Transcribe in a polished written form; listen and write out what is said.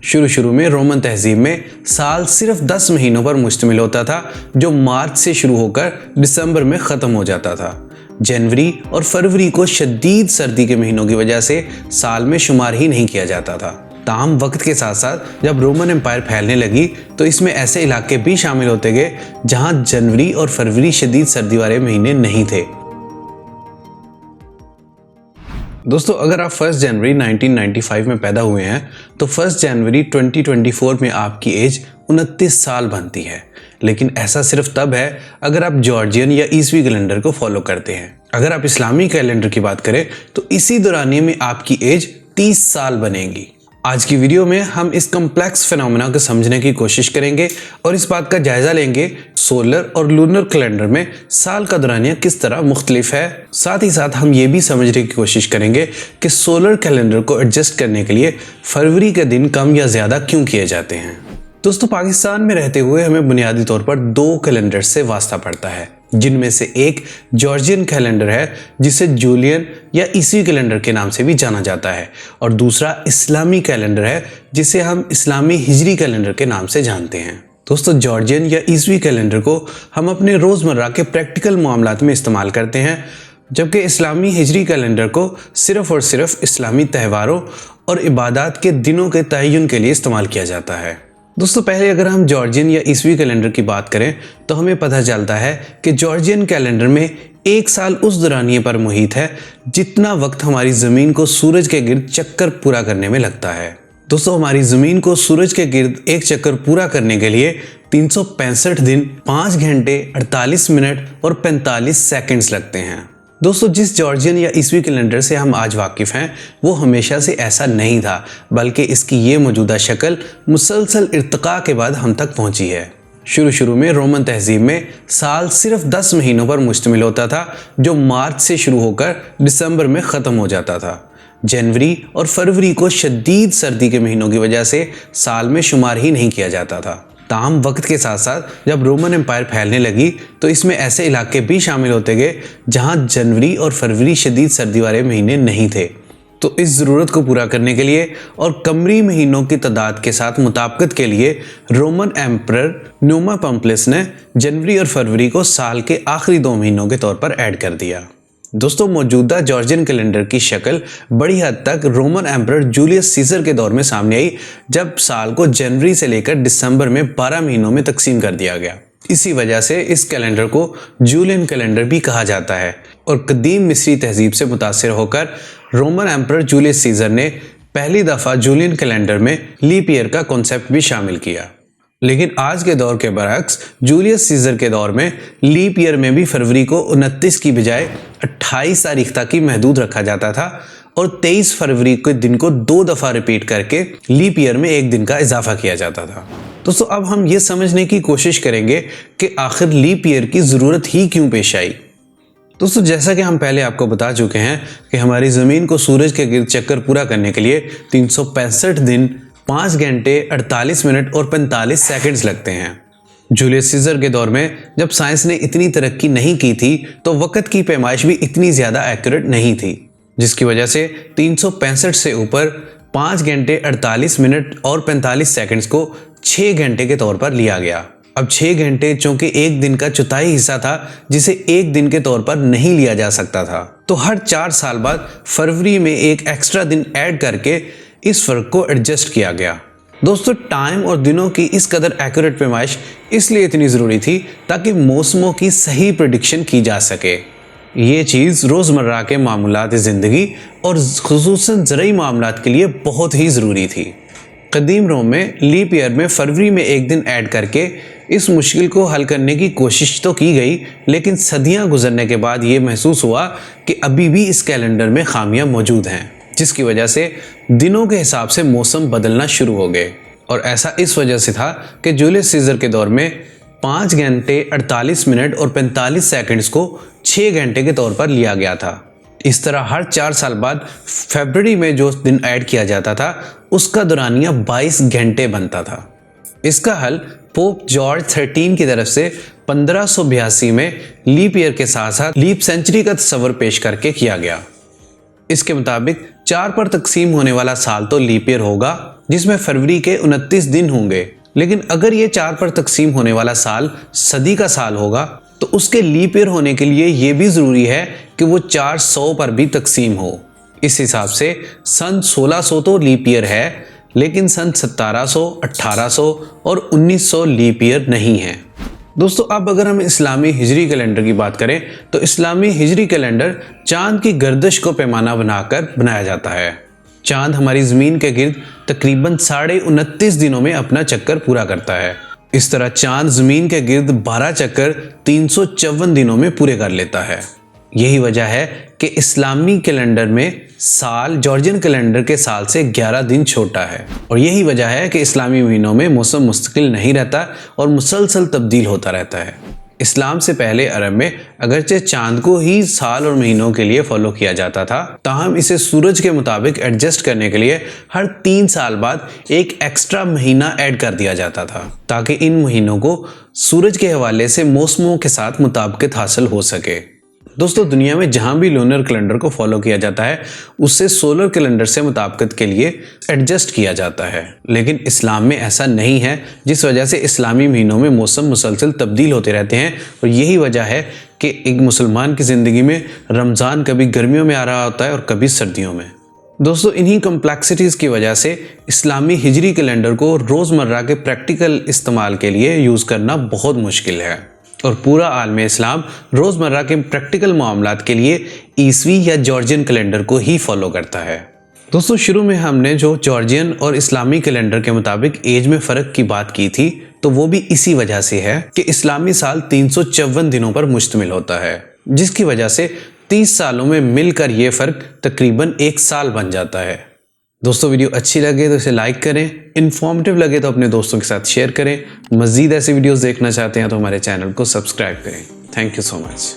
शुरू शुरू में रोमन तहजीब में साल सिर्फ 10 महीनों पर मुश्तमिल होता था, जो मार्च से शुरू होकर दिसंबर में ख़त्म हो जाता था। जनवरी और फरवरी को शदीद सर्दी के महीनों की वजह से साल में शुमार ही नहीं किया जाता था। ताहम वक्त के साथ साथ जब रोमन एम्पायर फैलने लगी तो इसमें ऐसे इलाके भी शामिल होते गए जहां जनवरी और फरवरी शदीद सर्दी वाले महीने नहीं थे। दोस्तों, अगर आप 1 जनवरी 1995 में पैदा हुए हैं तो 1 जनवरी 2024 में आपकी एज 29 साल बनती है। लेकिन ऐसा सिर्फ तब है अगर आप जॉर्जियन या ईसवी कैलेंडर को फॉलो करते हैं। अगर आप इस्लामी कैलेंडर की बात करें तो इसी दौरानिए में आपकी एज 30 साल बनेगी। आज की वीडियो में हम इस कम्प्लेक्स फिनोमेना को समझने की कोशिश करेंगे और इस बात का जायजा लेंगे सोलर और लूनर कैलेंडर में साल का दौरानिया किस तरह मुख्तलिफ है। साथ ही साथ हम ये भी समझने की कोशिश करेंगे कि सोलर कैलेंडर को एडजस्ट करने के लिए फरवरी के दिन कम या ज़्यादा क्यों किए जाते हैं। दोस्तों, पाकिस्तान में रहते हुए हमें बुनियादी तौर पर 2 कैलेंडर से वास्ता पड़ता है, जिनमें से एक जॉर्जियन कैलेंडर है जिसे जूलियन या ईसवी कैलेंडर के नाम से भी जाना जाता है, और दूसरा इस्लामी कैलेंडर है जिसे हम इस्लामी हिजरी कैलेंडर के नाम से जानते हैं। दोस्तों, जॉर्जियन या ईसवी कैलेंडर को हम अपने रोज़मर्रा के प्रैक्टिकल मामलात में इस्तेमाल करते हैं, जबकि इस्लामी हिजरी कैलेंडर को सिर्फ और सिर्फ इस्लामी त्योहारों और इबादत के दिनों के तयन के लिए इस्तेमाल किया जाता है। दोस्तों, पहले अगर हम जॉर्जियन या ईसवी कैलेंडर की बात करें तो हमें पता चलता है कि जॉर्जियन कैलेंडर में एक साल उस दौरानिए पर मुहित है जितना वक्त हमारी ज़मीन को सूरज के गिर्द चक्कर पूरा करने में लगता है। दोस्तों, हमारी ज़मीन को सूरज के गिर्द एक चक्कर पूरा करने के लिए 365 दिन, 5 घंटे, 48 मिनट और 45 सेकंड्स लगते हैं। दोस्तों, जिस जॉर्जियन या ईसवी कैलेंडर से हम आज वाकिफ़ हैं वो हमेशा से ऐसा नहीं था, बल्कि इसकी ये मौजूदा शक्ल मुसलसल इर्तिका के बाद हम तक पहुंची है। शुरू शुरू में रोमन तहजीब में साल सिर्फ 10 महीनों पर मुश्तमिल होता था, जो मार्च से शुरू होकर दिसंबर में ख़त्म हो जाता था। जनवरी और फरवरी को शदीद सर्दी के महीनों की वजह से साल में शुमार ही नहीं किया जाता था। ताहम वक्त के साथ साथ जब रोमन एम्पायर फैलने लगी तो इसमें ऐसे इलाके भी शामिल होते गए जहां जनवरी और फरवरी शदीद सर्दी वाले महीने नहीं थे। तो इस ज़रूरत को पूरा करने के लिए और कमरी महीनों की तादाद के साथ मुताबिकत के लिए रोमन एम्परर न्यूमा पम्पलिस ने जनवरी और फरवरी को साल के आखिरी 2 महीनों के तौर पर ऐड कर दिया। दोस्तों, मौजूदा जॉर्जियन कैलेंडर की शक्ल बड़ी हद तक रोमन एम्परर जूलियस सीजर के दौर में सामने आई, जब साल को जनवरी से लेकर दिसंबर में 12 महीनों में तकसीम कर दिया गया। इसी वजह से इस कैलेंडर को जूलियन कैलेंडर भी कहा जाता है, और कदीम मिस्री तहजीब से मुतासिर होकर रोमन एम्परर जूलियस सीजर ने पहली दफ़ा जूलियन कैलेंडर में लीप ईयर का कॉन्सेप्ट भी शामिल किया। लेकिन आज के दौर के बरअक्स जूलियस सीजर के दौर में लीप ईयर में भी फरवरी को 29 की बजाय 28 तारीख तक ही महदूद रखा जाता था, और 23 फरवरी के दिन को 2 दफ़ा रिपीट करके लीप ईयर में 1 दिन का इजाफा किया जाता था। दोस्तों, अब हम ये समझने की कोशिश करेंगे कि आखिर लीप ईयर की ज़रूरत ही क्यों पेश आई। दोस्तों, जैसा कि हम पहले आपको बता चुके हैं कि हमारी ज़मीन को सूरज के गिर्द चक्कर पूरा करने के लिए 365 दिन, 5 घंटे, 48 मिनट और 45 सेकंड्स लगते हैं। जूलियस सीजर के दौर में जब साइंस ने इतनी तरक्की नहीं की थी तो वक्त की पैमाइश भी इतनी ज़्यादा एक्यूरेट नहीं थी, जिसकी वजह से 365 से ऊपर 5 घंटे, 48 मिनट और 45 सेकंड्स को 6 घंटे के तौर पर लिया गया। अब 6 घंटे चूंकि एक दिन का चौथाई हिस्सा था जिसे एक दिन के तौर पर नहीं लिया जा सकता था, तो हर 4 साल बाद फरवरी में एक एक्स्ट्रा दिन ऐड करके इस फर्क को एडजस्ट किया गया। दोस्तों, टाइम और दिनों की इस कदर एक्यूरेट पैमाइश इसलिए इतनी ज़रूरी थी ताकि मौसमों की सही प्रेडिक्शन की जा सके। ये चीज़ रोज़मर्रा के मामलात ज़िंदगी और ख़ुसूसन ज़रूरी मामलात के लिए बहुत ही ज़रूरी थी। कदीम रोम में लीप ईयर में फरवरी में 1 दिन ऐड करके इस मुश्किल को हल करने की कोशिश तो की गई, लेकिन सदियां गुजरने के बाद ये महसूस हुआ कि अभी भी इस कैलेंडर में खामियां मौजूद हैं, जिसकी वजह से दिनों के हिसाब से मौसम बदलना शुरू हो गए। और ऐसा इस वजह से था कि जूलियस सीजर के दौर में 5 घंटे, 48 मिनट और 45 सेकंड्स को 6 घंटे के तौर पर लिया गया था। इस तरह हर 4 साल बाद फरवरी में जो दिन ऐड किया जाता था उसका दौरानिया 22 घंटे बनता था। इसका हल पोप जॉर्ज 13 की तरफ से 1582 में लीप ईयर के साथ साथ लीप सेंचुरी का तस्वर पेश करके किया गया। इसके मुताबिक 4 पर तकसीम होने वाला साल तो लीप ईयर होगा जिसमें फरवरी के 29 दिन होंगे। लेकिन अगर ये 4 पर तकसीम होने वाला साल सदी का साल होगा तो उसके लीप ईयर होने के लिए ये भी ज़रूरी है कि वो 400 पर भी तकसीम हो। इस हिसाब से सन 1600 तो लीप ईयर है, लेकिन सन 1700, 1800 और 1900 लीप ईयर नहीं है। दोस्तों अब अगर हम इस्लामी हिजरी कैलेंडर की बात करें तो इस्लामी हिजरी कैलेंडर चांद की गर्दिश को पैमाना बनाकर बनाया जाता है। चांद हमारी ज़मीन के गिर्द तकरीबन 29.5 दिनों में अपना चक्कर पूरा करता है। इस तरह चांद ज़मीन के गिर्द 12 चक्कर 354 दिनों में पूरे कर लेता है। यही वजह है कि इस्लामी कैलेंडर में साल जॉर्जियन कैलेंडर के साल से 11 दिन छोटा है, और यही वजह है कि इस्लामी महीनों में मौसम मुस्तकिल नहीं रहता और मुसलसल तब्दील होता रहता है। इस्लाम से पहले अरब में अगरचे चांद को ही साल और महीनों के लिए फॉलो किया जाता था, ताहम इसे सूरज के मुताबिक एडजस्ट करने के लिए हर 3 साल बाद एक एक्स्ट्रा महीना ऐड कर दिया जाता था, ताकि इन महीनों को सूरज के हवाले से मौसमों के साथ मुताबिकत हासिल हो सके। दोस्तों दुनिया में जहां भी लूनर कैलेंडर को फॉलो किया जाता है उससे सोलर कैलेंडर से मुताबिकत के लिए एडजस्ट किया जाता है, लेकिन इस्लाम में ऐसा नहीं है, जिस वजह से इस्लामी महीनों में मौसम मुसलसल तब्दील होते रहते हैं। और यही वजह है कि एक मुसलमान की ज़िंदगी में रमज़ान कभी गर्मियों में आ रहा होता है और कभी सर्दियों में। दोस्तों इन्हीं कम्प्लेक्सिटीज़ की वजह से इस्लामी हिजरी कैलेंडर को रोज़मर्रा के प्रैक्टिकल इस्तेमाल के लिए यूज़ करना बहुत मुश्किल है, और पूरा आलम इस्लाम रोज़मर्रा के प्रैक्टिकल मामलात के लिए ईसवी या जॉर्जियन कैलेंडर को ही फॉलो करता है। दोस्तों शुरू में हमने जो जॉर्जियन और इस्लामी कैलेंडर के मुताबिक एज में फ़र्क की बात की थी, तो वो भी इसी वजह से है कि इस्लामी साल 354 दिनों पर मुश्तमिल होता है, जिसकी वजह से 30 सालों में मिलकर ये फ़र्क तकरीबन 1 साल बन जाता है। दोस्तों वीडियो अच्छी लगे तो इसे लाइक करें, इन्फॉर्मेटिव लगे तो अपने दोस्तों के साथ शेयर करें। मज़ीद ऐसी वीडियोस देखना चाहते हैं तो हमारे चैनल को सब्सक्राइब करें। Thank you so much.